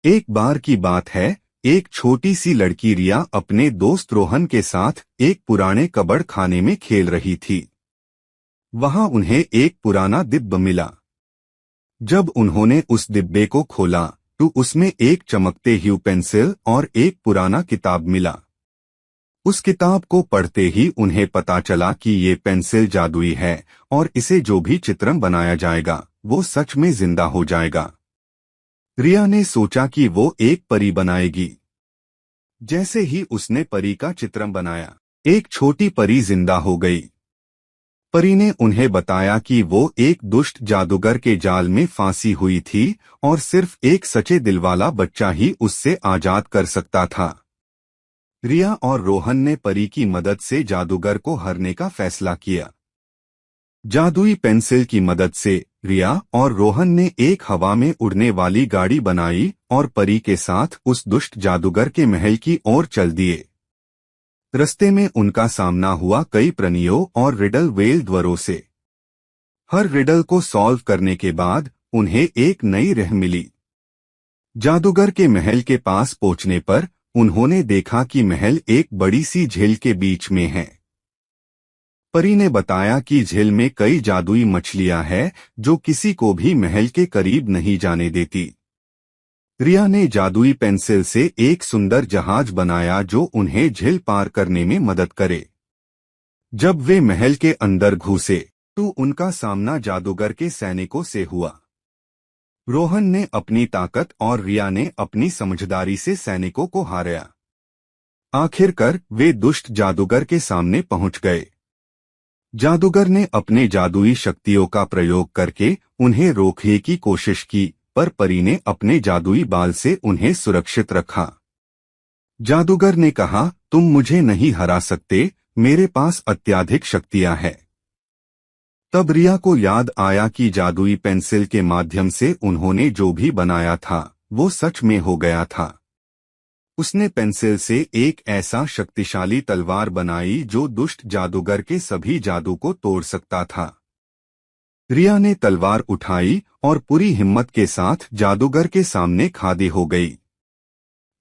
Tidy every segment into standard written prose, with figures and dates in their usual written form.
एक बार की बात है, एक छोटी सी लड़की रिया अपने दोस्त रोहन के साथ एक पुराने कबड़ खाने में खेल रही थी। वहां उन्हें एक पुराना डिब्बा मिला। जब उन्होंने उस डिब्बे को खोला तो उसमें एक चमकते ह्यू पेंसिल और एक पुराना किताब मिला। उस किताब को पढ़ते ही उन्हें पता चला कि ये पेंसिल जादुई है और इसे जो भी चित्रण बनाया जाएगा वो सच में जिंदा हो जाएगा। रिया ने सोचा कि वो एक परी बनाएगी। जैसे ही उसने परी का चित्रण बनाया, एक छोटी परी जिंदा हो गई। परी ने उन्हें बताया कि वो एक दुष्ट जादूगर के जाल में फांसी हुई थी और सिर्फ एक सच्चे दिल वाला बच्चा ही उससे आजाद कर सकता था। रिया और रोहन ने परी की मदद से जादूगर को हरने का फैसला किया। जादुई पेंसिल की मदद से रिया और रोहन ने एक हवा में उड़ने वाली गाड़ी बनाई और परी के साथ उस दुष्ट जादूगर के महल की ओर चल दिए। रास्ते में उनका सामना हुआ कई प्रणियों और रिडल वेल द्वारों से। हर रिडल को सॉल्व करने के बाद उन्हें एक नई राह मिली। जादूगर के महल के पास पहुंचने पर उन्होंने देखा कि महल एक बड़ी सी झील के बीच में है। परी ने बताया कि झील में कई जादुई मछलियां हैं जो किसी को भी महल के करीब नहीं जाने देती। रिया ने जादुई पेंसिल से एक सुंदर जहाज बनाया जो उन्हें झील पार करने में मदद करे। जब वे महल के अंदर घुसे तो उनका सामना जादूगर के सैनिकों से हुआ। रोहन ने अपनी ताकत और रिया ने अपनी समझदारी से सैनिकों को हराया। आखिरकार वे दुष्ट जादूगर के सामने पहुंच गए। जादूगर ने अपने जादुई शक्तियों का प्रयोग करके उन्हें रोकने की कोशिश की, पर परी ने अपने जादुई बाल से उन्हें सुरक्षित रखा। जादूगर ने कहा, तुम मुझे नहीं हरा सकते, मेरे पास अत्यधिक शक्तियां हैं। तब रिया को याद आया कि जादुई पेंसिल के माध्यम से उन्होंने जो भी बनाया था वो सच में हो गया था। उसने पेंसिल से एक ऐसा शक्तिशाली तलवार बनाई जो दुष्ट जादूगर के सभी जादू को तोड़ सकता था। रिया ने तलवार उठाई और पूरी हिम्मत के साथ जादूगर के सामने खड़ी हो गई।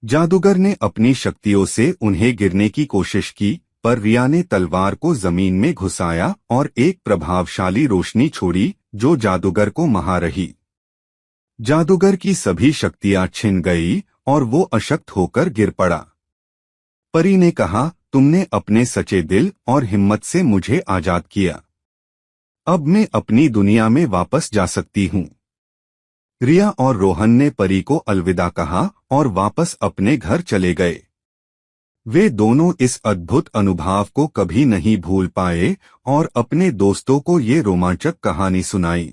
जादूगर ने अपनी शक्तियों से उन्हें गिरने की कोशिश की, पर रिया ने तलवार को जमीन में घुसाया और एक प्रभावशाली रोशनी छोड़ी जो जादूगर को मार रही। जादूगर की सभी शक्तियां छिन गई और वो अशक्त होकर गिर पड़ा। परी ने कहा, तुमने अपने सच्चे दिल और हिम्मत से मुझे आजाद किया। अब मैं अपनी दुनिया में वापस जा सकती हूँ। रिया और रोहन ने परी को अलविदा कहा और वापस अपने घर चले गए। वे दोनों इस अद्भुत अनुभव को कभी नहीं भूल पाए और अपने दोस्तों को ये रोमांचक कहानी सुनाई।